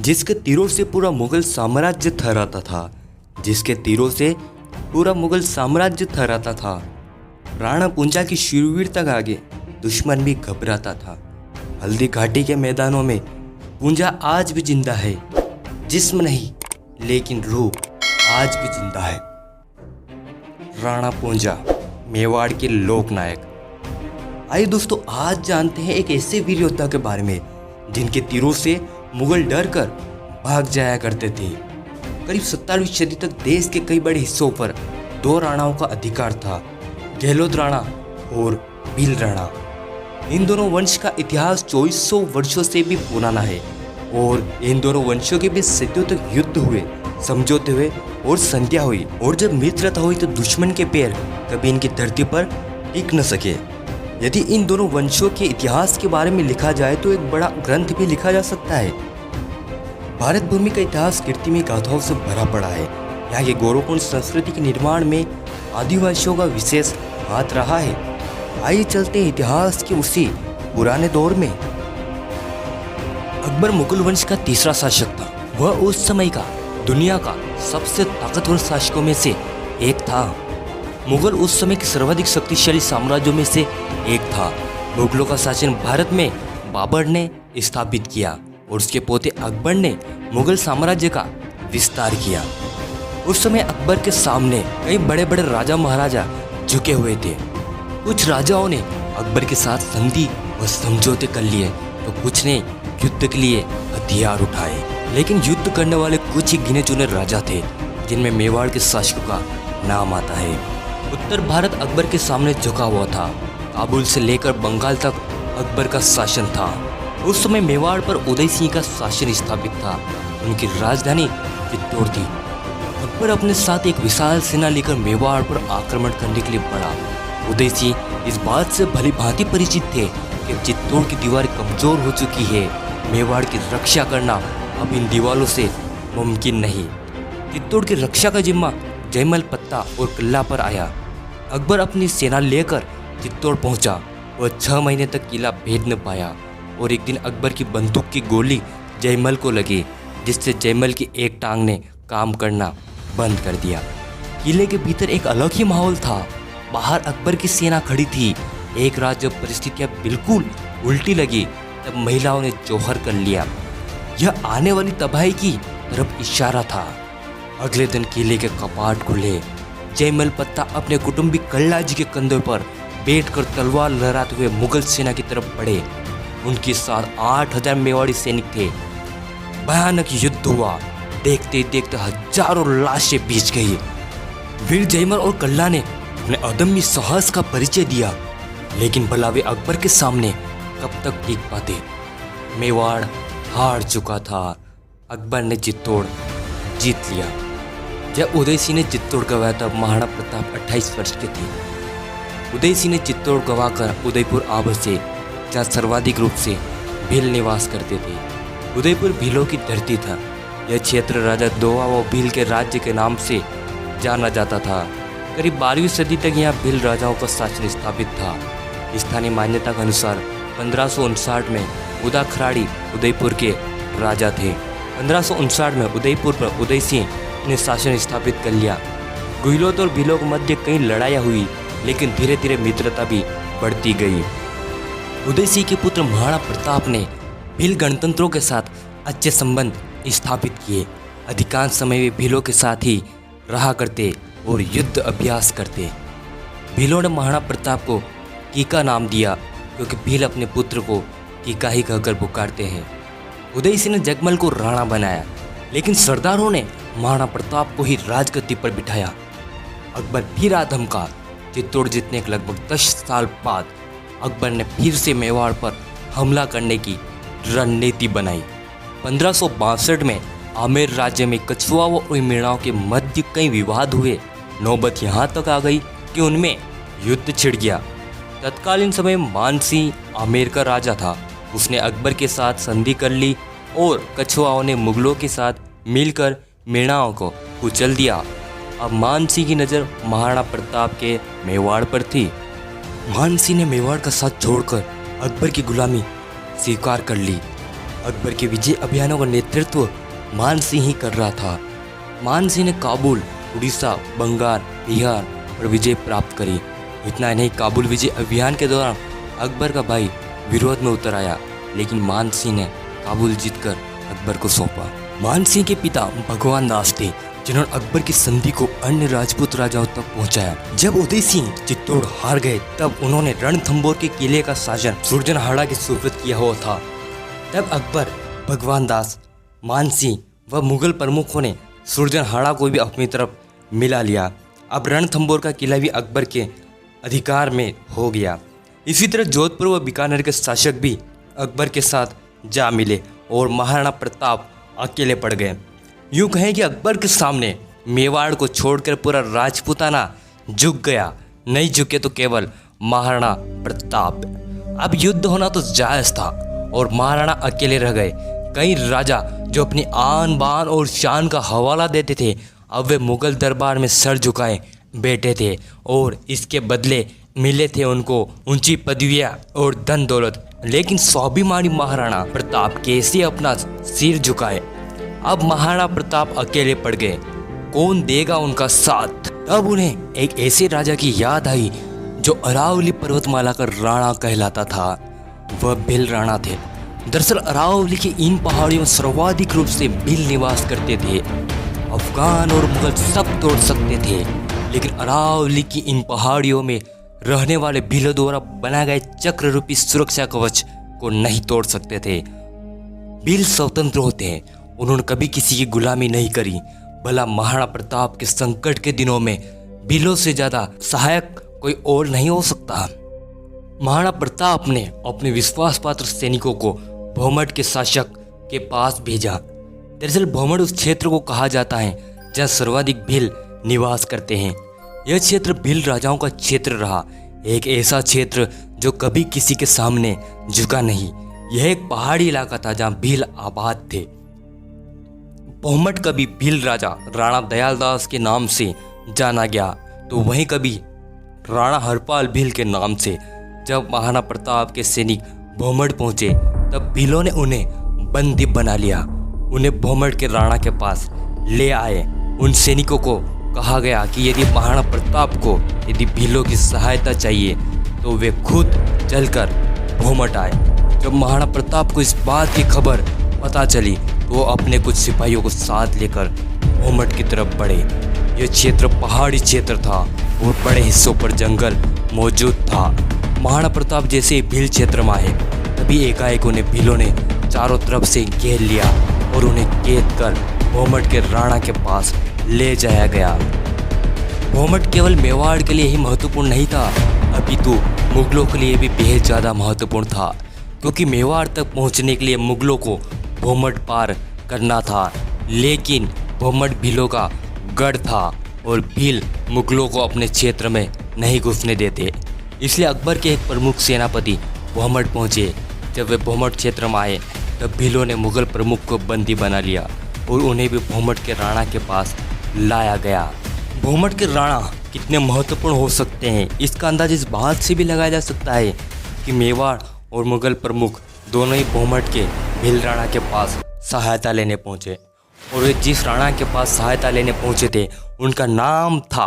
जिसके तीरों से पूरा मुगल साम्राज्य थर्राता था, जिसके तीरों से पूरा मुगल साम्राज्य थर्राता था। राणा पूंजा की शूरवीरता के आगे दुश्मन भी घबराता था। हल्दी घाटी के मैदानों में पूंजा आज भी जिंदा है, जिस्म नहीं लेकिन रूह आज भी जिंदा है। राणा पूंजा, मेवाड़ के लोकनायक। आइए दोस्तों, आज जानते हैं एक ऐसे वीर योद्धा के बारे में जिनके तीरों से मुगल डर कर भाग जाया करते थे। करीब 17वीं सदी तक देश के कई बड़े हिस्सों पर दो राणाओं का अधिकार था, गहलोत राणा और भील राणा। इन दोनों वंश का इतिहास 2400 वर्षों से भी पुराना है और इन दोनों वंशों के बीच सदियों तक युद्ध हुए, समझौते हुए और संध्या हुई। और जब मित्रता हुई तो दुश्मन के पैर कभी इनकी धरती पर टिक न सके। यदि इन दोनों वंशों के इतिहास के बारे में लिखा जाए तो एक बड़ा ग्रंथ भी लिखा जा सकता है। भारत भूमि का इतिहास कीर्तिमय गाथाओं से भरा पड़ा है। यहाँ के गौरवपूर्ण संस्कृति के निर्माण में आदिवासियों का विशेष हाथ रहा है। आइए चलते हैं इतिहास के उसी पुराने दौर में। अकबर मुगल वंश का तीसरा शासक था। वह उस समय का दुनिया का सबसे ताकतवर शासकों में से एक था। मुगल उस समय के सर्वाधिक शक्तिशाली साम्राज्यों में से एक था। मुगलों का शासन भारत में बाबर ने स्थापित किया और उसके पोते अकबर ने मुगल साम्राज्य का विस्तार किया। उस समय अकबर के सामने कई बड़े बड़े राजा महाराजा झुके हुए थे। कुछ राजाओं ने अकबर के साथ संधि व समझौते कर लिए तो कुछ ने युद्ध के लिए हथियार उठाए। लेकिन युद्ध करने वाले कुछ ही गिने चुने राजा थे जिनमें मेवाड़ के शासकों का नाम आता है। उत्तर भारत अकबर के सामने झुका हुआ था। काबुल से लेकर बंगाल तक अकबर का शासन था। उस समय मेवाड़ पर उदय सिंह का शासन स्थापित था। उनकी राजधानी चित्तौड़ थी। अकबर अपने साथ एक विशाल सेना लेकर मेवाड़ पर आक्रमण करने के लिए बढ़ा। उदय सिंह इस बात से भली भांति परिचित थे कि चित्तौड़ की दीवार कमजोर हो चुकी है। मेवाड़ की रक्षा करना अब इन दीवारों से मुमकिन नहीं। चित्तौड़ की रक्षा का जिम्मा जयमल पत्ता और किला पर आया। अकबर अपनी सेना लेकर चित्तौड़ पहुंचा। वह 6 महीने तक किला भेद न पाया और एक दिन अकबर की बंदूक की गोली जयमल को लगी, जिससे जयमल की एक टांग ने काम करना बंद कर दिया। किले के भीतर एक अलग ही माहौल था। बाहर अकबर की सेना खड़ी थी। एक रात जब परिस्थितियां बिल्कुल उल्टी लगी तब महिलाओं ने जौहर कर लिया। यह आने वाली तबाही की तरफ इशारा था। अगले दिन किले के कपाट खुले। जयमल पत्ता अपने कुटुंबी कल्ला जी के कंधों पर बैठकर तलवार लहराते हुए मुगल सेना की तरफ बढ़े। उनके साथ 8000 मेवाड़ी सैनिक थे। भयानक युद्ध हुआ। देखते देखते हजारों लाशें बीच गई। वीर जयमल और कल्ला ने अपने अदम्य साहस का परिचय दिया, लेकिन भला वे अकबर के सामने कब तक टिक पाते। मेवाड़ हार चुका था। अकबर ने चित्तौड़ जीत लिया। जब उदय सिंह ने चित्तौड़ गंवाया तब महाराणा प्रताप 28 वर्ष के थे। उदय सिंह ने चित्तौड़ गंवाकर उदयपुर आ बसे, जहाँ सर्वाधिक रूप से भील निवास करते थे। उदयपुर भीलों की धरती था। यह क्षेत्र राजा दोवा व भील के राज्य के नाम से जाना जाता था। करीब 12वीं सदी तक यहाँ भील राजाओं का शासन स्थापित था। स्थानीय मान्यता के अनुसार 1559 में उदा खराड़ी उदयपुर के राजा थे। 1559 में उदयपुर पर उदय सिंह ने शासन स्थापित कर लिया। गुहिलोत और भीलों के मध्य कई लड़ाइयाँ हुई, लेकिन धीरे धीरे मित्रता भी बढ़ती गई। उदय सिंह के पुत्र महाराणा प्रताप ने भील गणतंत्रों के साथ अच्छे संबंध स्थापित किए। अधिकांश समय वे भीलों के साथ ही रहा करते और युद्ध अभ्यास करते। भीलों ने महाराणा प्रताप को कीका नाम दिया, क्योंकि भील अपने पुत्र को कीका ही कहकर पुकारते हैं। उदय सिंह ने जगमल को राणा बनाया, लेकिन सरदारों ने महाराणा प्रताप को ही राजगद्दी पर बिठाया। अकबर फिर आधमका। चित्तौड़ जीतने के लगभग 10 साल बाद अकबर ने फिर से मेवाड़ पर हमला करने की रणनीति बनाई। 1562 में आमेर राज्य में कछुआ व उइमेड़ाओं के मध्य कई विवाद हुए। नौबत यहाँ तक आ गई कि उनमें युद्ध छिड़ गया। तत्कालीन समय मानसिंह आमेर का राजा था। उसने अकबर के साथ संधि कर ली और कछुआओं ने मुगलों के साथ मिलकर मेड़ाओं को कुचल दिया। अब मानसिंह की नज़र महाराणा प्रताप के मेवाड़ पर थी। मानसिंह ने मेवाड़ का साथ छोड़कर अकबर की गुलामी स्वीकार कर ली। अकबर के विजय अभियानों का नेतृत्व मान सिंह ही कर रहा था। मान सिंह ने काबुल, उड़ीसा, बंगाल, बिहार पर विजय प्राप्त करी। इतना नहीं, काबुल विजय अभियान के दौरान अकबर का भाई विरोध में उतर आया, लेकिन मान सिंह ने काबुल जीतकर अकबर को सौंपा। मान सिंह के पिता भगवान दास थे, जिन्होंने अकबर की संधि को अन्य राजपूत राजाओं तक पहुंचाया। जब उदय सिंह चित्तौड़ हार गए, तब उन्होंने रणथंभौर के किले का शासन सुरजनहाड़ा के सुपुर्द किया हुआ था। तब अकबर, भगवान दास, मान सिंह व मुगल प्रमुखों ने सुरजनहाड़ा को भी अपनी तरफ मिला लिया। अब रणथंभौर का किला भी अकबर के अधिकार में हो गया। इसी तरह जोधपुर व बीकानेर के शासक भी अकबर के साथ जा मिले और महाराणा प्रताप अकेले पड़ गए। यूँ कहें कि अकबर के सामने मेवाड़ को छोड़कर पूरा राजपूताना झुक गया, नहीं झुके तो केवल महाराणा प्रताप। अब युद्ध होना तो जायज़ था और महाराणा अकेले रह गए। कई राजा जो अपनी आन बान और शान का हवाला देते थे, अब वे मुगल दरबार में सर झुकाए बैठे थे और इसके बदले मिले थे उनको ऊंची पदवियां और धन दौलत। लेकिन स्वाभिमानी महाराणा प्रताप कैसे अपना सिर झुकाए। अब महाराणा प्रताप अकेले पड़ गए, कौन देगा उनका साथ। तब उन्हें एक ऐसे राजा की याद आई जो अरावली पर्वतमाला का राणा कहलाता था। वह भील राणा थे। दरअसल अरावली की इन पहाड़ियों में सर्वाधिक रूप से भील निवास करते थे। अफगान और मुगल सब तोड़ सकते थे, लेकिन अरावली की इन पहाड़ियों में रहने वाले भीलों द्वारा बनाए गए चक्र रूपी सुरक्षा कवच को नहीं तोड़ सकते थे। भील स्वतंत्र होते हैं, उन्होंने कभी किसी की गुलामी नहीं करी। भला महाराणा प्रताप के संकट के दिनों में भीलों से ज्यादा सहायक कोई और नहीं हो सकता। महाराणा प्रताप ने अपने विश्वास पात्र सैनिकों को भौमट के शासक के पास भेजा। दरअसल भौमट उस क्षेत्र को कहा जाता है जहाँ सर्वाधिक भील निवास करते हैं। यह क्षेत्र भील राजाओं का क्षेत्र रहा, एक ऐसा क्षेत्र जो कभी किसी के सामने झुका नहीं। यह एक पहाड़ी इलाका था जहाँ भील आबाद थे। भौमट कभी भील राजा राणा दयाल दास के नाम से जाना गया, तो वहीं कभी राणा हरपाल भील के नाम से। जब महाराणा प्रताप के सैनिक भौमट पहुंचे, तब भीलों ने उन्हें बंदी बना लिया। उन्हें भौमट के राणा के पास ले आए। उन सैनिकों को कहा गया कि यदि महाराणा प्रताप को यदि भीलों की सहायता चाहिए तो वे खुद चलकर भौमट आए। जब महाराणा प्रताप को इस बात की खबर पता चली तो वो अपने कुछ सिपाहियों को साथ लेकर भौमट की तरफ बढ़े। यह क्षेत्र पहाड़ी क्षेत्र था और बड़े हिस्सों पर जंगल मौजूद था। महाराणा प्रताप जैसे ही भील क्षेत्र में आए, तभी एकाएक उन्हें भीलों ने चारों तरफ से घेर लिया और उन्हें कैद कर भौमट के राणा के पास ले जाया गया। भौमट केवल मेवाड़ के लिए ही महत्वपूर्ण नहीं था, अपितु मुगलों के लिए भी बेहद ज़्यादा महत्वपूर्ण था, क्योंकि मेवाड़ तक पहुंचने के लिए मुगलों को भौमट पार करना था। लेकिन भौमट भीलों का गढ़ था और भील मुगलों को अपने क्षेत्र में नहीं घुसने देते। इसलिए अकबर के एक प्रमुख सेनापति भौमट पहुंचे। जब वे भौमट क्षेत्र में आए, तब भीलों ने मुगल प्रमुख को बंदी बना लिया और उन्हें भी भौमट के राणा के पास लाया गया। भौमट के राणा कितने महत्वपूर्ण हो सकते हैं, इसका अंदाज इस बात से भी लगाया जा सकता है कि मेवाड़ और मुगल प्रमुख दोनों ही भौमट के भील राणा के पास सहायता लेने पहुंचे। और वे जिस राणा के पास सहायता लेने पहुंचे थे, उनका नाम था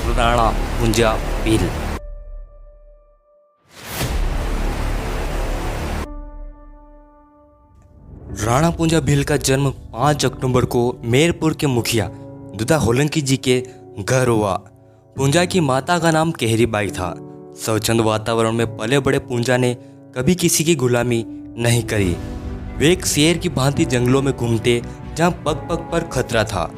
राणा पुंजा भील। राणा पुंजा भील का जन्म 5 अक्टूबर को मेरपुर के मुखिया दुदा होलंकी जी के घर हुआ। पुंजा की माता का नाम केहरीबाई था। स्वच्छंद वातावरण में पले बड़े पुंजा ने कभी किसी की गुलामी नहीं करी। वे एक शेर की भांति जंगलों में घूमते, जहाँ पग पग पर खतरा था।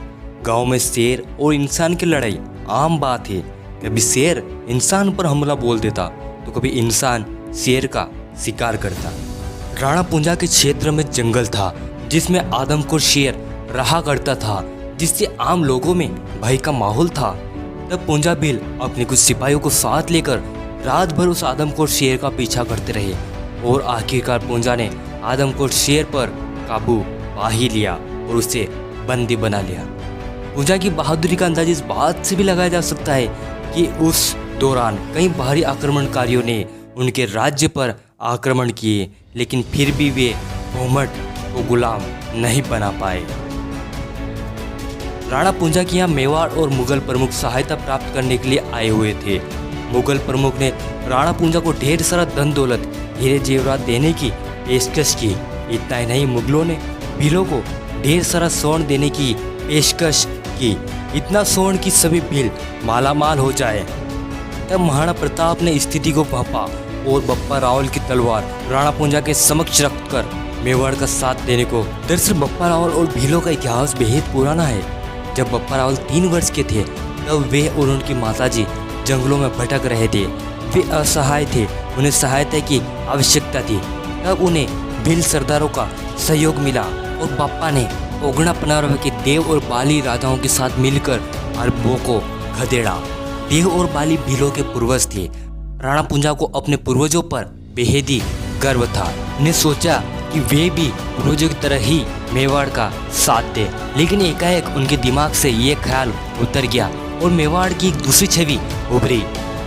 गांव में शेर और इंसान की लड़ाई आम बात है। कभी शेर इंसान पर हमला बोल देता तो कभी इंसान शेर का शिकार करता। राणा पुंजा के क्षेत्र में जंगल था जिसमें आदमखोर शेर रहा करता था, जिससे आम लोगों में भय का माहौल था। तब पुंजा भील अपने कुछ सिपाहियों को साथ लेकर रात भर उस आदमखोर शेर का पीछा करते रहे और आखिरकार पुंजा ने आदमखोर शेर पर काबू पा ही लिया और उसे बंदी बना लिया। पुंजा की बहादुरी का अंदाज इस बात से भी लगाया जा सकता है कि उस दौरान कई बाहरी आक्रमणकारियों ने उनके राज्य पर आक्रमण किए, लेकिन फिर भी वे भौमट को गुलाम नहीं बना पाए। राणा पुंजा के यहाँ मेवाड़ और मुगल प्रमुख सहायता प्राप्त करने के लिए आए हुए थे। मुगल प्रमुख ने राणा पुंजा को ढेर सारा धन दौलत, हीरे जेवरात देने की पेशकश की। इतना ही नहीं, मुगलों ने भीलों को ढेर सारा स्वर्ण देने की पेशकश की, इतना स्वर्ण कि सभी भील मालामाल हो जाए। तब महाराणा प्रताप ने स्थिति को भांपा और बप्पा रावल की तलवार राणा पुंजा के समक्ष रखकर मेवाड़ का साथ देने को। दरअसल बप्पा रावल और भीलों का इतिहास बेहद पुराना है। जब बप्पा रावल 3 वर्ष के थे तब वे और उनकी माताजी जंगलों में भटक रहे थे। वे असहाय थे, उन्हें सहायता की आवश्यकता थी। तब उन्हें भील सरदारों का सहयोग मिला और बप्पा ने ओगड़ा पनारव के देव और बाली राजाओं के साथ मिलकर अरबों को खदेड़ा। देव और बाली भीलों के पूर्वज थे। राणा पुंजा को अपने पूर्वजों पर बेहद ही गर्व था। उन्हें सोचा कि वे भी पूर्वजों की तरह ही मेवाड़ का साथ दे, लेकिन एकाएक उनके दिमाग से ये ख्याल उतर गया और मेवाड़ की एक दूसरी छवि उभरी,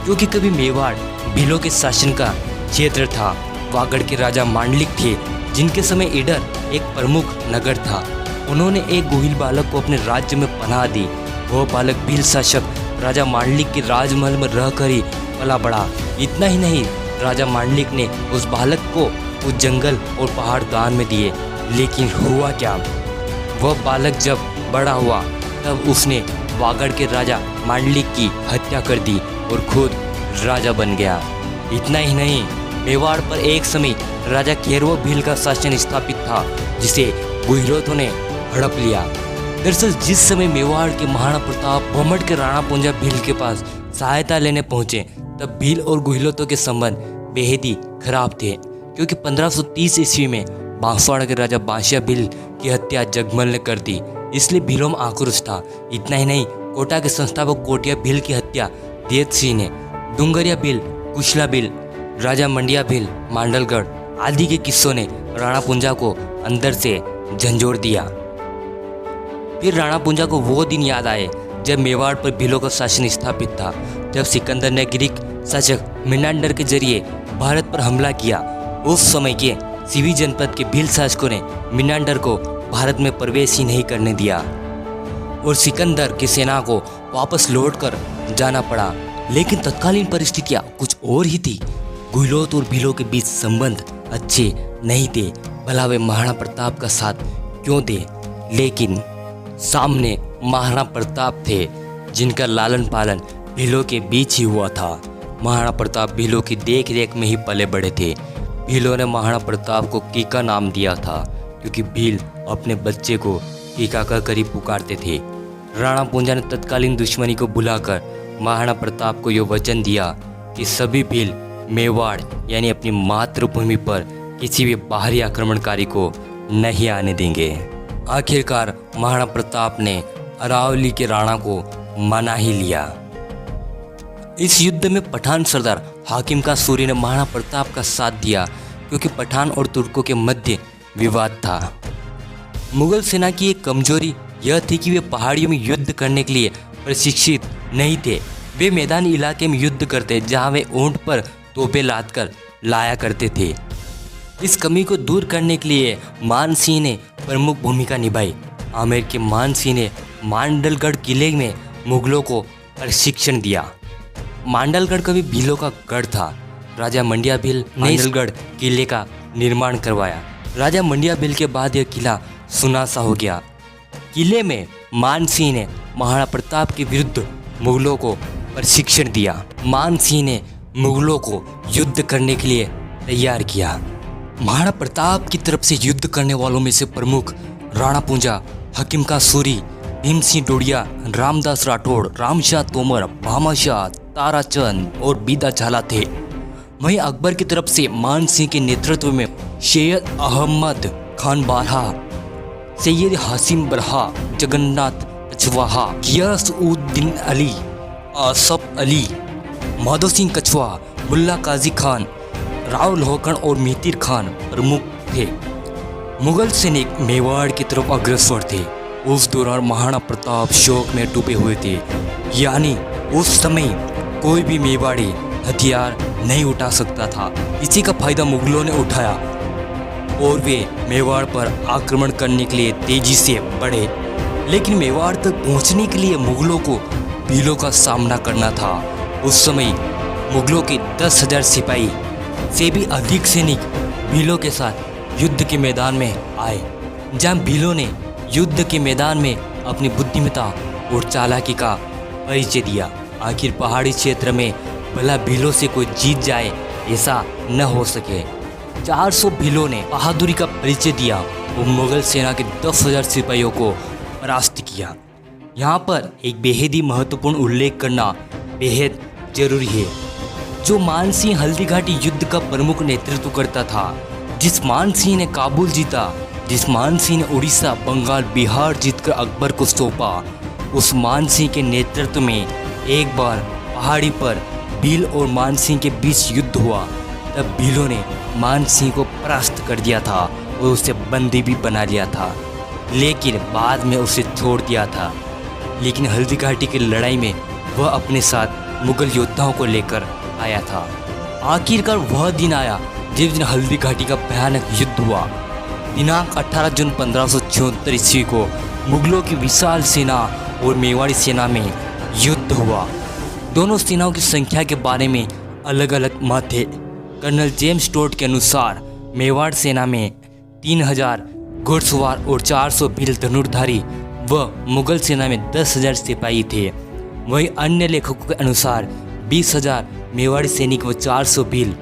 क्योंकि कभी मेवाड़ भीलों के शासन का क्षेत्र था। वागड़ के राजा मांडलिक थे, जिनके समय ईडर एक प्रमुख नगर था। उन्होंने एक गोहिल बालक को अपने राज्य में पनाह दी। वह बालक भील शासक राजा मांडलिक के राजमहल में रहकर ही पला बढ़ा। इतना ही नहीं, राजा मांडलिक ने उस बालक को कुछ जंगल और पहाड़ दान में दिए। लेकिन हुआ क्या, वह बालक जब बड़ा हुआ तब उसने वागड़ के राजा मांडलिक की हत्या कर दी और खुद राजा बन गया। इतना ही नहीं, मेवाड़ पर एक समय राजा केरवा भील का शासन स्थापित था, जिसे गुहिलोतों ने हड़प लिया। दरअसल जिस समय मेवाड़ के महाराणा प्रताप भमट के राणा पुंजा भील के पास सहायता लेने पहुंचे, तब भील और गुहिलोतों के संबंध बेहद ही खराब थे, क्योंकि 1530 ईस्वी में बांसवाड़ा के राजा बादशाह भील की हत्या जगमल ने कर दी। इसलिए भीलों में आक्रोश था। इतना ही नहीं, कोटा के संस्थापक कोटिया भील की हत्या देत सिंह ने, डुंगरिया भील, कुशला भील, राजा मंडिया भील, मांडलगढ़ आदि के किस्सों ने राणा पुंजा को अंदर से झंझोड़ दिया। फिर राणा पुंजा को वो दिन याद आए जब मेवाड़ पर भीलों का शासन स्थापित था, जब सिकंदर ने ग्रीक शासक मिनांडर के जरिए भारत पर हमला किया। उस समय के सिवी जनपद के भील शासकों ने मिनांडर को भारत में प्रवेश ही नहीं करने दिया और सिकंदर की सेना को वापस लौटकर जाना पड़ा। लेकिन तत्कालीन परिस्थितियां कुछ और ही थी। गुहिलोत और भीलों के बीच संबंध अच्छे नहीं थे, भला वे महाराणा प्रताप का साथ क्यों दे। लेकिन सामने महाराणा प्रताप थे, जिनका लालन पालन भीलों के बीच ही हुआ था। महाराणा प्रताप भीलों की देख रेख में ही पले बड़े थे। भीलों ने महाराणा प्रताप को कीका नाम दिया था, क्योंकि भील अपने बच्चे को कीका कहकर ही पुकारते थे। राणा पुंजा ने तत्कालीन दुश्मनी को भुलाकर महाराणा प्रताप को यह वचन दिया कि सभी भील मेवाड़ यानी अपनी मातृभूमि पर किसी भी बाहरी आक्रमणकारी को नहीं आने देंगे। आखिरकार महाराणा प्रताप ने अरावली के राणा को मना ही लिया। इस युद्ध में पठान सरदार हाकिम का सूरी ने महाराणा प्रताप का साथ दिया, क्योंकि पठान और तुर्कों के मध्य विवाद था। मुगल सेना की एक कमजोरी यह थी कि वे पहाड़ियों में युद्ध करने के लिए प्रशिक्षित नहीं थे। वे मैदानी इलाके में युद्ध करते, जहां वे ऊंट पर तोपें लाद कर लाया करते थे। इस कमी को दूर करने के लिए मान सिंह ने प्रमुख भूमिका निभाई। आमेर के मान सिंह ने मांडलगढ़ किले में मुगलों को प्रशिक्षण दिया। मांडलगढ़ कभी भीलों का गढ़ था। राजा मंडिया भील ने मांडलगढ़ किले का निर्माण करवाया। राजा मंडिया भील के बाद यह किला सुनासा हो गया। किले में मान सिंह ने महाराणा प्रताप के विरुद्ध मुगलों को प्रशिक्षण दिया। मान सिंह ने मुगलों को युद्ध करने के लिए तैयार किया। महाराणा प्रताप की तरफ से युद्ध करने वालों में से प्रमुख राणा पुंजा, हकीम का सूरी, भीम सिंह डोडिया, रामदास राठौड़, रामशाह तोमर, भामाशाह, ताराचंद और बीदा झाला थे। वहीं अकबर की तरफ से मान सिंह के नेतृत्व में सैयद अहमद खान बारहा, सैयद हासिम बरहा, जगन्नाथ कछवाहा, गियासउद्दीन अली, आसफ अली, माधो सिंह कछवा, मुल्ला काजी खान, राव लोहकण और मीतिर खान प्रमुख थे। मुगल सैनिक मेवाड़ की तरफ अग्रसर थे। उस दौरान महाराणा प्रताप शोक में डूबे हुए थे, यानी उस समय कोई भी मेवाड़ी हथियार नहीं उठा सकता था। इसी का फायदा मुगलों ने उठाया। और वे मेवाड़ पर आक्रमण करने के लिए तेजी से बढ़े। लेकिन मेवाड़ तक पहुंचने के लिए मुगलों को भीलों का सामना करना था। उस समय मुगलों के 10,000 सिपाही से भी अधिक सैनिक भीलों के साथ युद्ध के मैदान में आए। जहां भीलों ने युद्ध के मैदान में अपनी बुद्धिमत्ता और चालाकी का परिचय दिया। आखिर पहाड़ी क्षेत्र में भला भीलों से कोई जीत जाए, ऐसा न हो सके। 400 भीलों ने बहादुरी का परिचय दिया और मुगल सेना के 10,000 सिपाहियों को परास्त किया। यहाँ पर एक बेहद ही महत्वपूर्ण उल्लेख करना बेहद जरूरी है। जो मान सिंह हल्दीघाटी युद्ध का प्रमुख नेतृत्व करता था, जिस मान सिंह ने काबुल जीता, जिस मान सिंह ने उड़ीसा, बंगाल, बिहार जीतकर अकबर को सौंपा, उस मान सिंह के नेतृत्व में एक बार पहाड़ी पर भील और मान सिंह के बीच युद्ध हुआ। तब भीलों ने मान सिंह को परास्त कर दिया था और उसे बंदी भी बना लिया था, लेकिन बाद में उसे छोड़ दिया था। लेकिन हल्दीघाटी की लड़ाई में वह अपने साथ मुगल योद्धाओं को लेकर आया था। आखिरकार वह दिन आया जिस दिन हल्दीघाटी का भयानक युद्ध हुआ। दिनांक 18 जून 1576 ईस्वी को मुगलों की विशाल सेना और मेवाड़ी सेना में युद्ध हुआ। दोनों सेनाओं की संख्या के बारे में अलग अलग मत है। कर्नल जेम्स टोड के अनुसार मेवाड़ सेना में 3,000 घुड़सवार और 400 भील धनुर्धारी व मुगल सेना में 10,000 सिपाही थे। वहीं अन्य लेखकों के अनुसार 20,000 मेवाड़ी सैनिक व 400 भील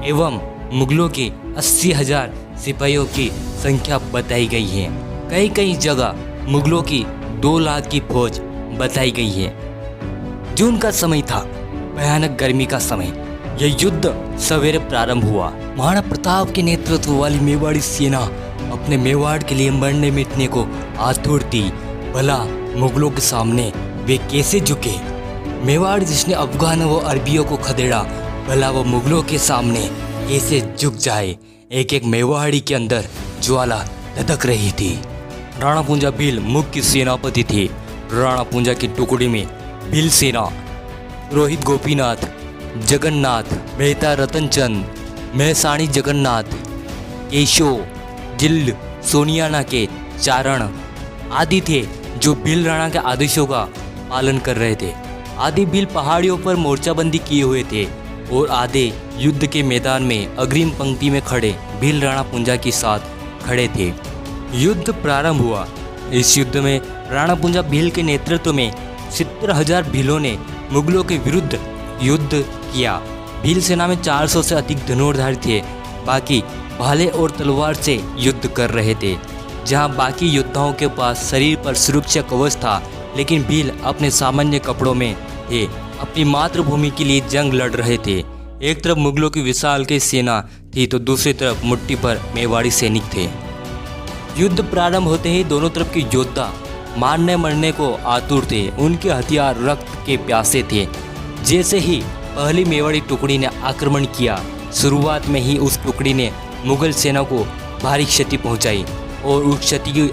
एवं मुगलों के 80,000 सिपाहियों की संख्या बताई गई है। कई जगह मुगलों की 2 लाख की फौज बताई गई है। जून का समय था, भयानक गर्मी का समय। यह युद्ध सवेरे प्रारंभ हुआ। महाराणा प्रताप के नेतृत्व वाली मेवाड़ी सेना अपने मेवाड़ के लिए मरने मिटने को आतुर थी। भला मुगलों के सामने वे कैसे झुके? मेवाड़ जिसने अफगानों व अरबियों को खदेड़ा, भला वो मुगलों के सामने कैसे झुक जाए? एक एक मेवाड़ी के अंदर ज्वाला धधक रही थी। राणा पूंजा भील मुख्य सेनापति थे। राणा पूंजा की टुकड़ी में भील सेना, रोहित गोपीनाथ, जगन्नाथ, मेहता रतनचंद, महसाणी जगन्नाथ, केशव, जिल्ल, सोनियाना के चारण आदि थे जो भील राणा के आदेशों का पालन कर रहे थे। आधे भील पहाड़ियों पर मोर्चाबंदी किए हुए थे और आधे युद्ध के मैदान में अग्रिम पंक्ति में खड़े भील राणा पूंजा के साथ खड़े थे। युद्ध प्रारंभ हुआ। इस युद्ध में राणा पूंजा भील के नेतृत्व में 70,000 भीलों ने मुगलों के विरुद्ध युद्ध किया। भील सेना में 400 से अधिक धनुर्धारी थे, बाकी भाले और तलवार से युद्ध कर रहे थे। जहां बाकी योद्धाओं के पास शरीर पर सुरक्षा कवच था, लेकिन भील अपने सामान्य कपड़ों में थे, अपनी मातृभूमि के लिए जंग लड़ रहे थे। एक तरफ मुगलों की विशाल की सेना थी तो दूसरी तरफ मुट्ठी पर मेवाड़ी सैनिक थे। युद्ध प्रारंभ होते ही दोनों तरफ के योद्धा मारने मरने को आतुर थे। उनके हथियार रक्त के प्यासे थे। जैसे ही पहली मेवाड़ी टुकड़ी ने आक्रमण किया, शुरुआत में ही उस टुकड़ी ने मुगल सेना को भारी क्षति पहुंचाई और उस क्षति की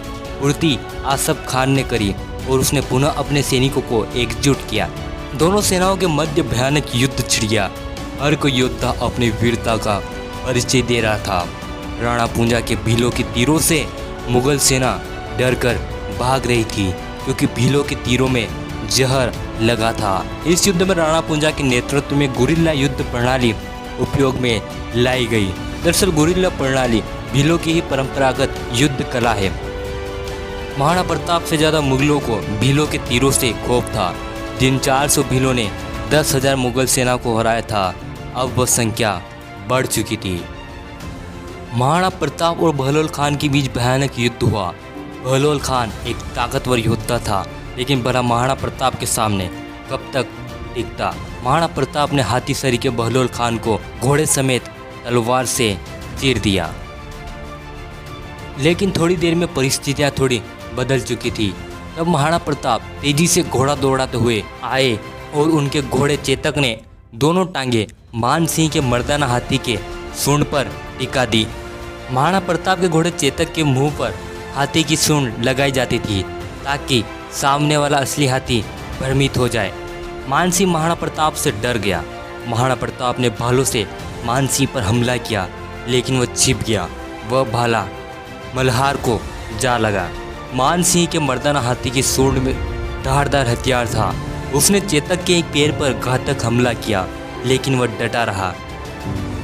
पूर्ति आसफ खान ने करी और उसने पुनः अपने सैनिकों को एकजुट किया। दोनों सेनाओं के मध्य भयानक युद्ध छिड़ गया। हर कोई योद्धा अपनी वीरता का परिचय दे रहा था। राणा पूंजा के भीलों के तीरों से मुगल सेना डरकर भाग रही थी, क्योंकि भीलों के तीरों में जहर लगा था। इस युद्ध में राणा पूंजा के नेतृत्व में गुरिल्ला युद्ध प्रणाली उपयोग में लाई गई। दरअसल गुरिल्ला प्रणाली भीलों की ही परंपरागत युद्ध कला है। महाराणा प्रताप से ज्यादा मुगलों को भीलों के तीरों से खौफ था। जिन 400 भीलों ने 10,000 मुगल सेना को हराया था, अब वह संख्या बढ़ चुकी थी। महाराणा प्रताप और बहलोल खान के बीच भयानक युद्ध हुआ। बहलोल खान एक ताकतवर योद्धा था, लेकिन भला महाराणा प्रताप के सामने कब तक टिकता? महाराणा प्रताप ने हाथी सरी के बहलोल खान को घोड़े समेत तलवार से चीर दिया। लेकिन थोड़ी देर में परिस्थितियां थोड़ी बदल चुकी थी। तब महाराणा प्रताप तेजी से घोड़ा दौड़ाते हुए आए और उनके घोड़े चेतक ने दोनों टांगे मान सिंह के मर्दाना हाथी के सूंड पर टिका दी। महाराणा प्रताप के घोड़े चेतक के मुंह पर हाथी की सूंड लगाई जाती थी, ताकि सामने वाला असली हाथी भ्रमित हो जाए। मान सिंह महाराणा प्रताप से डर गया। महाराणा प्रताप ने भालों से मान सिंह पर हमला किया, लेकिन वह छिप गया। वह भाला मल्हार को जा लगा। मान सिंह के मर्दाना हाथी के सूंड में धारदार हथियार था। उसने चेतक के एक पैर पर घातक हमला किया, लेकिन वह डटा रहा।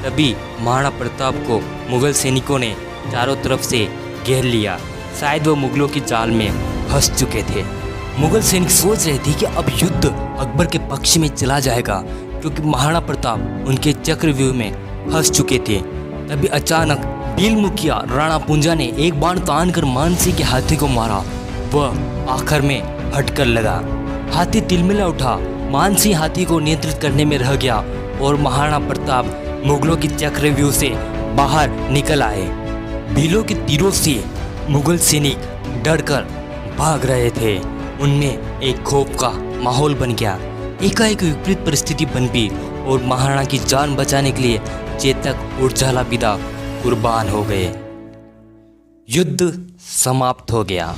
तभी महाराणा प्रताप को मुगल सैनिकों ने चारों तरफ से घेर लिया। शायद वह मुगलों की जाल में फंस चुके थे। मुगल सैनिक सोच रहे थे कि अब युद्ध अकबर के पक्ष में चला जाएगा, क्योंकि महाराणा प्रताप उनके चक्रव्यूह में फंस चुके थे। तभी अचानक भील मुखिया राणा पुंजा ने एक बाण तानकर मान सिंह के हाथी को मारा। वह आखिर में हटकर लगा। हाथी तिलमिला उठा। मान सिंह हाथी को नियंत्रित करने में रह गया और महाराणा प्रताप मुगलों की चक्रव्यूह से बाहर निकल आए। भीलों के तीरों से मुगल सैनिक डरकर भाग रहे थे। उनमें एक खौफ का माहौल बन गया। एकाएक विपरीत परिस्थिति बन गई और महाराणा की जान बचाने के लिए चेतक और झालापिता कुर्बान हो गए। युद्ध समाप्त हो गया।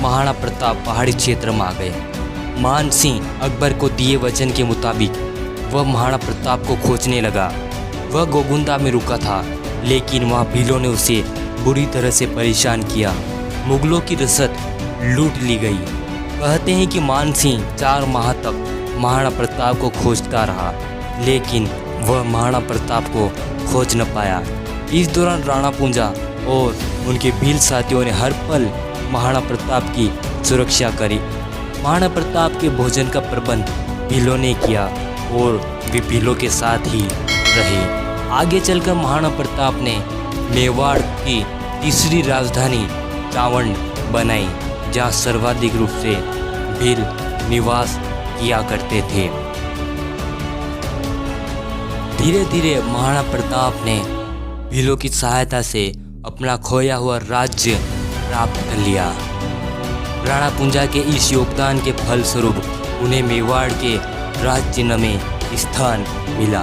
महाराणा प्रताप पहाड़ी क्षेत्र में आ गए। मान सिंह अकबर को दिए वचन के मुताबिक वह महाराणा प्रताप को खोजने लगा। वह गोगुंदा में रुका था, लेकिन वहाँ भीलों ने उसे बुरी तरह से परेशान किया। मुगलों की रसद लूट ली गई। कहते हैं कि मान सिंह 4 माह तक महाराणा प्रताप को खोजता रहा, लेकिन वह महाराणा प्रताप को खोज न पाया। इस दौरान राणा पुंजा और उनके भील साथियों ने हर पल महाराणा प्रताप की सुरक्षा करी। महाराणा प्रताप के भोजन का प्रबंध भीलों ने किया और वे भीलों के साथ ही रहे। आगे चलकर महाराणा प्रताप ने मेवाड़ की तीसरी राजधानी चावंड बनाई, जहाँ सर्वाधिक रूप से भील निवास किया करते थे। धीरे धीरे महाराणा प्रताप ने भीलों की सहायता से अपना खोया हुआ राज्य प्राप्त कर लिया। राणा पुंजा के इस योगदान के फलस्वरूप उन्हें मेवाड़ के राज चिन्ह में स्थान मिला।